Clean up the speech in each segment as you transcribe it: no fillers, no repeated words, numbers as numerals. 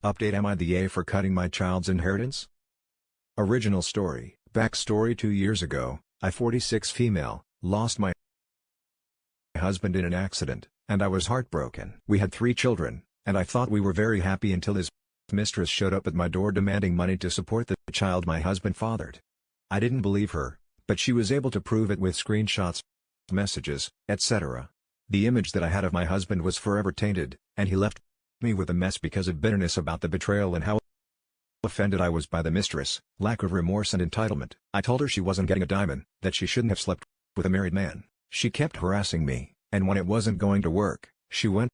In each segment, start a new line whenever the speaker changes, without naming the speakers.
Update: am I the A for cutting my child's inheritance? Original story. Backstory: 2 years ago, I, 46 female, lost my husband in an accident, and I was heartbroken. We had 3 children, and I thought we were very happy until his mistress showed up at my door demanding money to support the child my husband fathered. I didn't believe her, but she was able to prove it with screenshots, messages, etc. The image that I had of my husband was forever tainted, and he left me with a mess because of bitterness about the betrayal and how offended I was by the mistress, lack of remorse and entitlement. I told her she wasn't getting a diamond, that she shouldn't have slept with a married man. She kept harassing me, and when it wasn't going to work, she went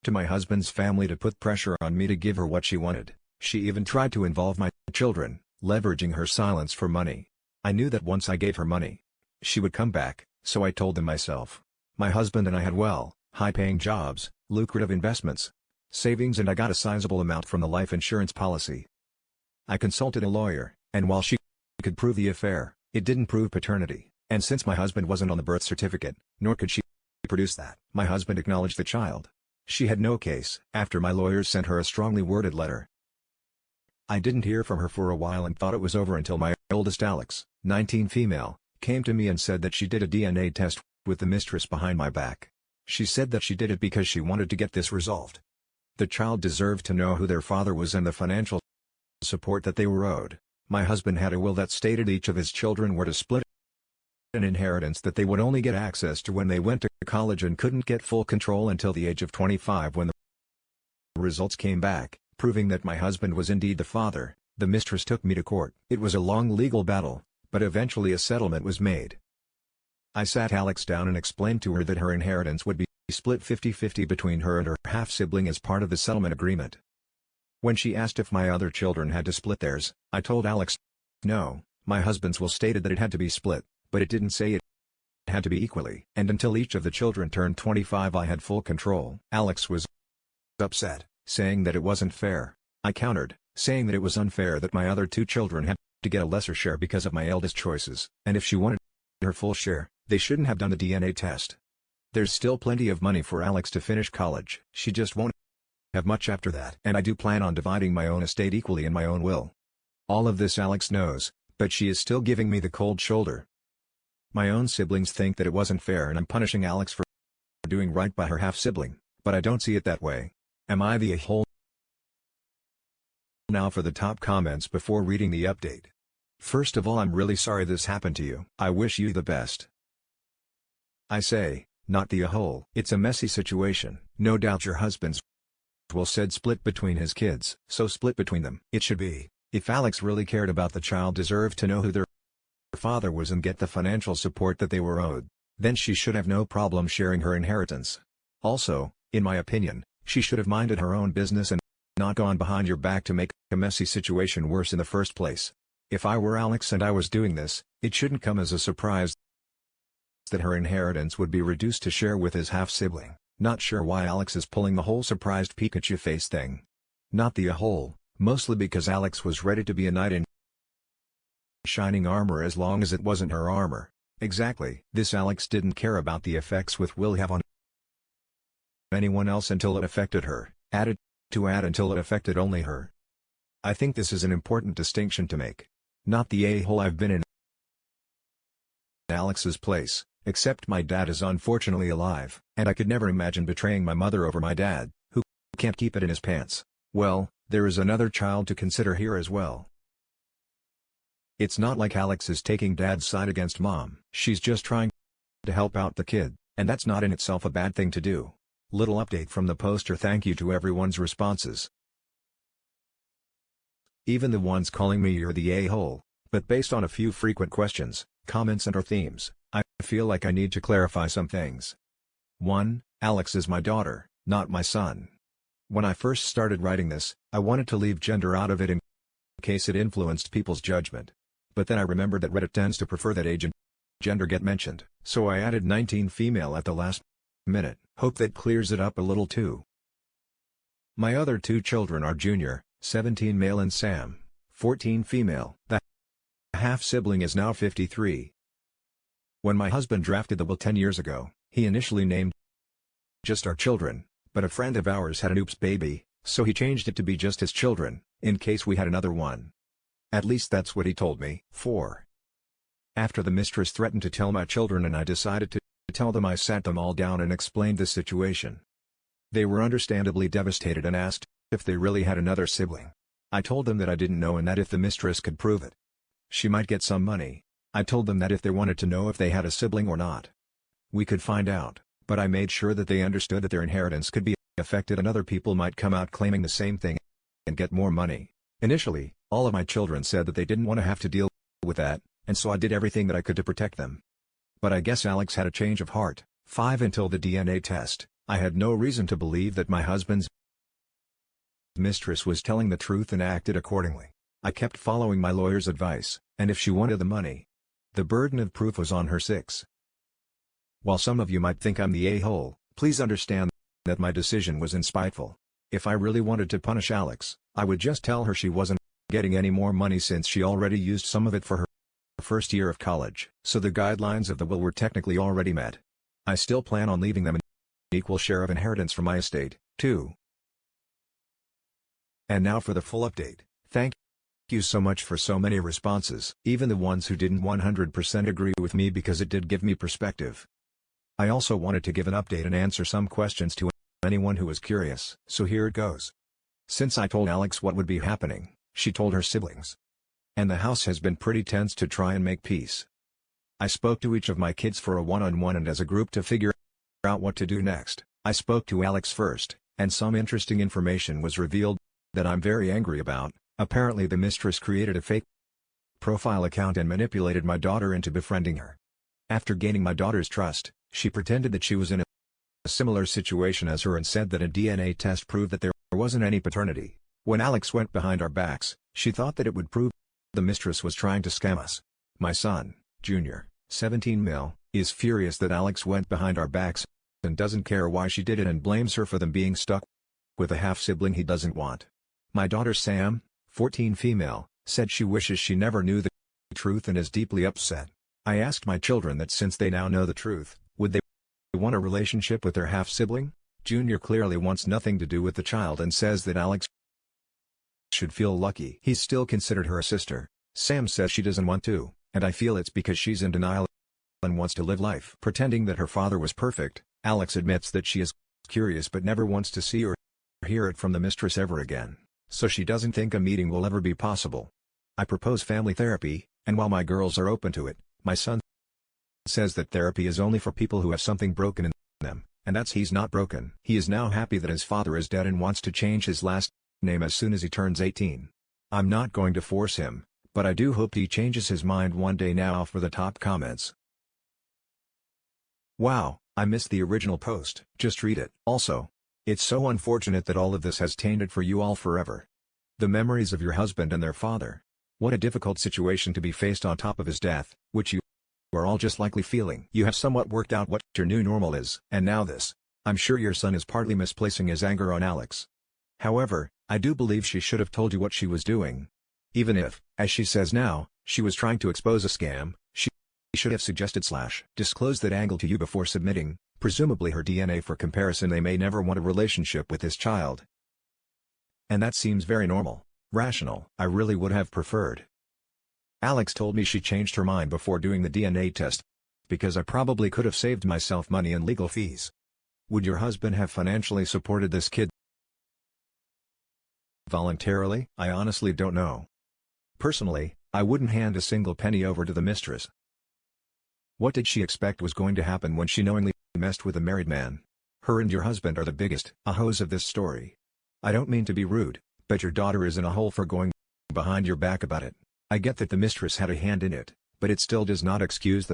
to my husband's family to put pressure on me to give her what she wanted. She even tried to involve my children, leveraging her silence for money. I knew that once I gave her money, she would come back, so I told them myself. My husband and I had high-paying jobs, lucrative investments, savings, and I got a sizable amount from the life insurance policy. I consulted a lawyer, and while she could prove the affair, it didn't prove paternity, and since my husband wasn't on the birth certificate, nor could she produce that, my husband acknowledged the child. She had no case. After my lawyers sent her a strongly worded letter, I didn't hear from her for a while and thought it was over until my oldest, Alex, 19 female, came to me and said that she did a DNA test with the mistress behind my back. She said that she did it because she wanted to get this resolved. The child deserved to know who their father was and the financial support that they were owed. My husband had a will that stated each of his children were to split an inheritance that they would only get access to when they went to college and couldn't get full control until the age of 25. When the results came back, proving that my husband was indeed the father, the mistress took me to court. It was a long legal battle, but eventually a settlement was made. I sat Alex down and explained to her that her inheritance would be split 50-50 between her and her half-sibling as part of the settlement agreement. When she asked if my other children had to split theirs, I told Alex, no, my husband's will stated that it had to be split, but it didn't say it had to be equally. And until each of the children turned 25 I had full control. Alex was upset, saying that it wasn't fair. I countered, saying that it was unfair that my other 2 children had to get a lesser share because of my eldest choices, and if she wanted her full share, they shouldn't have done the DNA test. There's still plenty of money for Alex to finish college. She just won't have much after that. And I do plan on dividing my own estate equally in my own will. All of this Alex knows, but she is still giving me the cold shoulder. My own siblings think that it wasn't fair and I'm punishing Alex for doing right by her half-sibling, but I don't see it that way. Am I the a-hole? Now for the top comments before reading the update. First of all, I'm really sorry this happened to you. I wish you the best. I say, not the a-hole. It's a messy situation. No doubt your husband's will said split between his kids, so split between them. It should be. If Alex really cared about the child, deserved to know who their father was and get the financial support that they were owed, then she should have no problem sharing her inheritance. Also, in my opinion, she should have minded her own business and not gone behind your back to make a messy situation worse in the first place. If I were Alex and I was doing this, it shouldn't come as a surprise that her inheritance would be reduced to share with his half-sibling. Not sure why Alex is pulling the whole surprised Pikachu face thing. Not the a-hole, mostly because Alex was ready to be a knight in shining armor as long as it wasn't her armor. Exactly. This Alex didn't care about the effects with will have on anyone else until it affected her, added until it affected only her. I think this is an important distinction to make. Not the a-hole. I've been in Alex's place, except my dad is unfortunately alive, and I could never imagine betraying my mother over my dad, who can't keep it in his pants. Well, there is another child to consider here as well. It's not like Alex is taking dad's side against mom. She's just trying to help out the kid, and that's not in itself a bad thing to do. Little update from the poster. Thank you to everyone's responses. Even the ones calling me you're the a-hole, but based on a few frequent questions, comments and/or themes, I feel like I need to clarify some things. 1. Alex is my daughter, not my son. When I first started writing this, I wanted to leave gender out of it in case it influenced people's judgment. But then I remembered that Reddit tends to prefer that age and gender get mentioned, so I added 19 female at the last minute. Hope that clears it up a little too. My other 2 children are Junior, 17 male, and Sam, 14 female. The half-sibling is now 53. When my husband drafted the will 10 years ago, he initially named just our children, but a friend of ours had an oops baby, So he changed it to be just his children, in case we had another one. At least that's what he told me. 4. After the mistress threatened to tell my children and I decided to tell them, I sat them all down and explained the situation. They were understandably devastated and asked if they really had another sibling. I told them that I didn't know and that if the mistress could prove it, she might get some money. I told them that if they wanted to know if they had a sibling or not, we could find out, but I made sure that they understood that their inheritance could be affected and other people might come out claiming the same thing and get more money. Initially, all of my children said that they didn't want to have to deal with that, and so I did everything that I could to protect them. But I guess Alex had a change of heart. 5. Until the DNA test, I had no reason to believe that my husband's mistress was telling the truth and acted accordingly. I kept following my lawyer's advice, and if she wanted the money, the burden of proof was on her. 6. While some of you might think I'm the a-hole, please understand that my decision was spiteful. If I really wanted to punish Alex, I would just tell her she wasn't getting any more money since she already used some of it for her first year of college. So the guidelines of the will were technically already met. I still plan on leaving them an equal share of inheritance from my estate, too. And now for the full update. Thank you so much for so many responses, even the ones who didn't 100% agree with me, because it did give me perspective. I also wanted to give an update and answer some questions to anyone who was curious. So here it goes. Since I told Alex what would be happening, she told her siblings. And the house has been pretty tense to try and make peace. I spoke to each of my kids for a one-on-one and as a group to figure out what to do next. I spoke to Alex first, and some interesting information was revealed that I'm very angry about. Apparently the mistress created a fake profile account and manipulated my daughter into befriending her. After gaining my daughter's trust, she pretended that she was in a similar situation as her and said that a DNA test proved that there wasn't any paternity. When Alex went behind our backs, she thought that it would prove the mistress was trying to scam us. My son, Junior, 17 mil, is furious that Alex went behind our backs and doesn't care why she did it and blames her for them being stuck with a half-sibling he doesn't want. My daughter Sam, 14 female, said she wishes she never knew the truth and is deeply upset. I asked my children that since they now know the truth, would they want a relationship with their half-sibling? Junior clearly wants nothing to do with the child and says that Alex should feel lucky he's still considered her a sister. Sam says she doesn't want to, and I feel it's because she's in denial and wants to live life pretending that her father was perfect. Alex admits that she is curious but never wants to see or hear it from the mistress ever again, so she doesn't think a meeting will ever be possible. I propose family therapy, and while my girls are open to it, my son says that therapy is only for people who have something broken in them, and that's he's not broken. He is now happy that his father is dead and wants to change his last name as soon as he turns 18. I'm not going to force him, but I do hope he changes his mind one day. Now for the top comments. Wow, I missed the original post. Just read it. Also, it's so unfortunate that all of this has tainted for you all forever. The memories of your husband and their father. What a difficult situation to be faced on top of his death, which you are all just likely feeling. You have somewhat worked out what your new normal is, and now this. I'm sure your son is partly misplacing his anger on Alex. However, I do believe she should have told you what she was doing. Even if, as she says now, she was trying to expose a scam, she should have suggested / disclosed that angle to you before submitting, presumably her DNA for comparison. They may never want a relationship with this child. And that seems very normal, rational. I really would have preferred. Alex told me she changed her mind before doing the DNA test, because I probably could have saved myself money and legal fees. Would your husband have financially supported this kid voluntarily? I honestly don't know. Personally, I wouldn't hand a single penny over to the mistress. What did she expect was going to happen when she knowingly messed with a married man? Her and your husband are the biggest ahos of this story. I don't mean to be rude, but your daughter is in a hole for going behind your back about it. I get that the mistress had a hand in it, but it still does not excuse the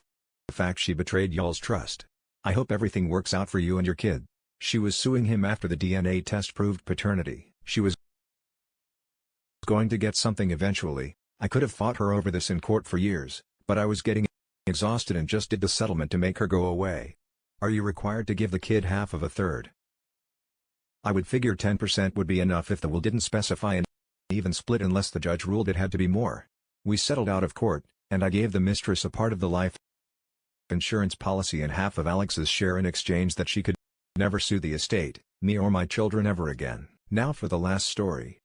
fact she betrayed y'all's trust. I hope everything works out for you and your kid. She was suing him after the DNA test proved paternity. She was going to get something eventually. I could have fought her over this in court for years, but I was getting exhausted and just did the settlement to make her go away. Are you required to give the kid half of a third? I would figure 10% would be enough if the will didn't specify an even split unless the judge ruled it had to be more. We settled out of court, and I gave the mistress a part of the life insurance policy and half of Alex's share in exchange that she could never sue the estate, me or my children ever again. Now for the last story.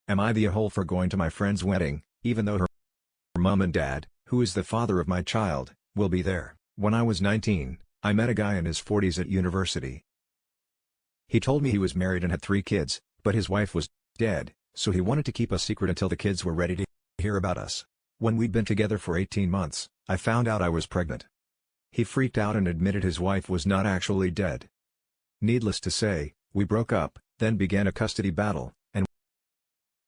Am I the a-hole for going to my friend's wedding, even though her mom and dad, who is the father of my child, will be there? When I was 19, I met a guy in his 40s at university. He told me he was married and had 3 kids, but his wife was dead, so he wanted to keep a secret until the kids were ready to hear about us. When we'd been together for 18 months, I found out I was pregnant. He freaked out and admitted his wife was not actually dead. Needless to say, we broke up, then began a custody battle, and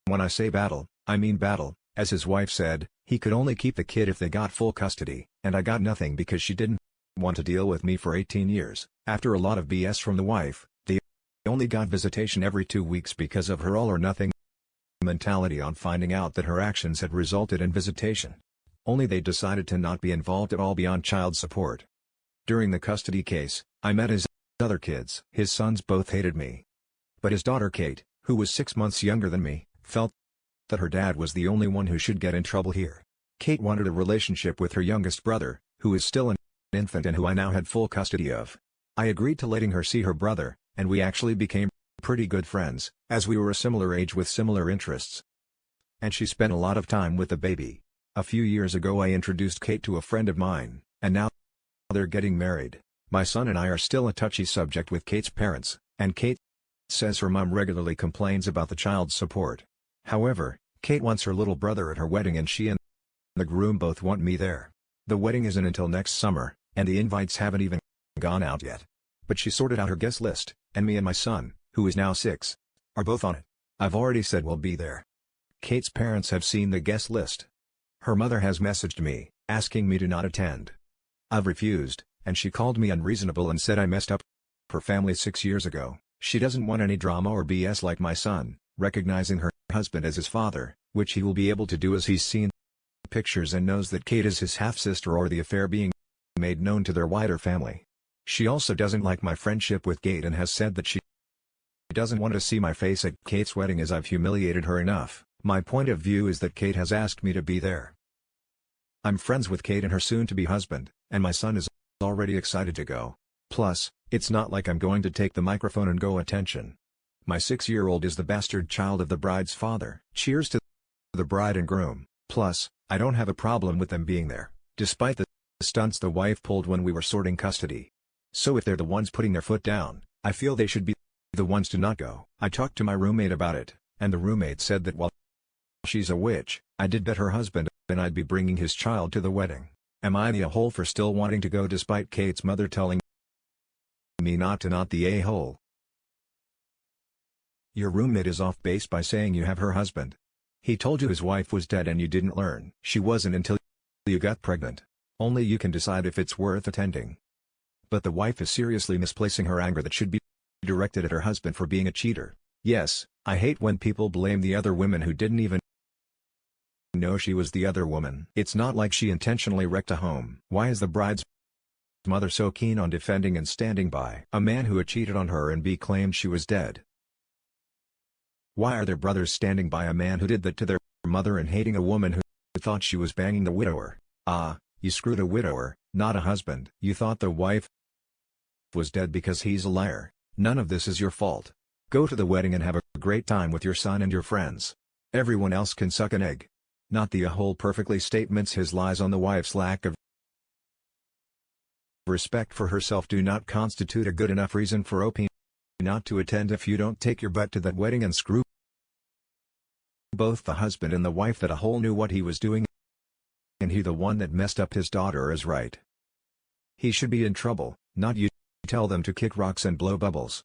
when I say battle, I mean battle. As his wife said, he could only keep the kid if they got full custody, and I got nothing because she didn't want to deal with me for 18 years. After a lot of BS from the wife, they only got visitation every 2 weeks because of her all-or-nothing mentality on finding out that her actions had resulted in visitation. Only they decided to not be involved at all beyond child support. During the custody case, I met his other kids. His sons both hated me. But his daughter Kate, who was 6 months younger than me, felt that her dad was the only one who should get in trouble here. Kate wanted a relationship with her youngest brother, who is still an infant and who I now had full custody of. I agreed to letting her see her brother, and we actually became pretty good friends, as we were a similar age with similar interests. And she spent a lot of time with the baby. A few years ago I introduced Kate to a friend of mine, and now they're getting married. My son and I are still a touchy subject with Kate's parents, and Kate says her mom regularly complains about the child support. However, Kate wants her little brother at her wedding and she and the groom both want me there. The wedding isn't until next summer, and the invites haven't even gone out yet. But she sorted out her guest list, and me and my son, who is now 6, are both on it. I've already said we'll be there. Kate's parents have seen the guest list. Her mother has messaged me, asking me to not attend. I've refused, and she called me unreasonable and said I messed up her family 6 years ago. She doesn't want any drama or BS like my son, recognizing her husband as his father, which he will be able to do as he's seen pictures and knows that Kate is his half-sister or the affair being made known to their wider family. She also doesn't like my friendship with Kate and has said that she doesn't want to see my face at Kate's wedding as I've humiliated her enough. My point of view is that Kate has asked me to be there. I'm friends with Kate and her soon-to-be husband, and my son is already excited to go. Plus, it's not like I'm going to take the microphone and go attention. My 6-year-old is the bastard child of the bride's father. Cheers to the bride and groom. Plus, I don't have a problem with them being there, despite the stunts the wife pulled when we were sorting custody. So if they're the ones putting their foot down, I feel they should be the ones to not go. I talked to my roommate about it, and the roommate said that while she's a witch, I did bet her husband and I'd be bringing his child to the wedding. Am I the a-hole for still wanting to go despite Kate's mother telling me not to? Not the a-hole. Your roommate is off base by saying you have her husband. He told you his wife was dead and you didn't learn she wasn't until you got pregnant. Only you can decide if it's worth attending. But the wife is seriously misplacing her anger that should be directed at her husband for being a cheater. Yes, I hate when people blame the other women who didn't even know she was the other woman. It's not like she intentionally wrecked a home. Why is the bride's mother so keen on defending and standing by a man who had cheated on her and claimed she was dead? Why are their brothers standing by a man who did that to their mother and hating a woman who thought she was banging the widower? Ah, you screwed a widower, not a husband. You thought the wife was dead because he's a liar. None of this is your fault. Go to the wedding and have a great time with your son and your friends. Everyone else can suck an egg. Not the a-hole perfectly statements his lies on the wife's lack of respect for herself do not constitute a good enough reason for OP not to attend if you don't take your butt to that wedding and screw both the husband and the wife. That a-hole knew what he was doing and he the one that messed up his daughter is right. He should be in trouble, not you. Tell them to kick rocks and blow bubbles.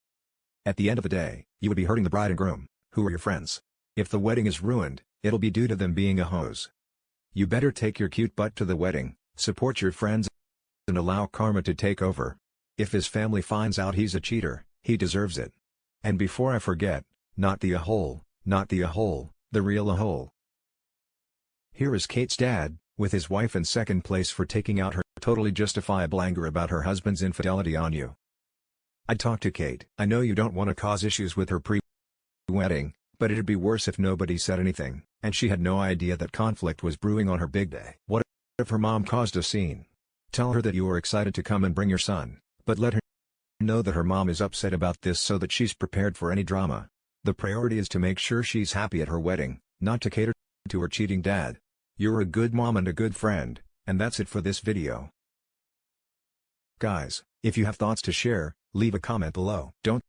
At the end of the day, you would be hurting the bride and groom, who are your friends. If the wedding is ruined, it'll be due to them being a hose. You better take your cute butt to the wedding, support your friends, and allow karma to take over. If his family finds out he's a cheater, he deserves it. And before I forget, not the a-hole, not the a-hole, the real a-hole. Here is Kate's dad, with his wife in second place for taking out her totally justifiable anger about her husband's infidelity on you. I talked to Kate. I know you don't want to cause issues with her pre-wedding, but it'd be worse if nobody said anything, and she had no idea that conflict was brewing on her big day. What if her mom caused a scene? Tell her that you are excited to come and bring your son, but let her know that her mom is upset about this so that she's prepared for any drama. The priority is to make sure she's happy at her wedding, not to cater to her cheating dad. You're a good mom and a good friend, and that's it for this video. Guys, if you have thoughts to share, leave a comment below. Don't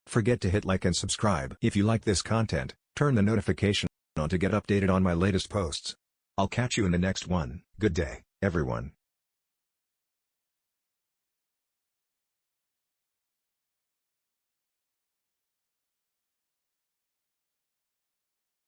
forget to hit like and subscribe. If you like this content, turn the notification on to get updated on my latest posts. I'll catch you in the next one. Good day, everyone.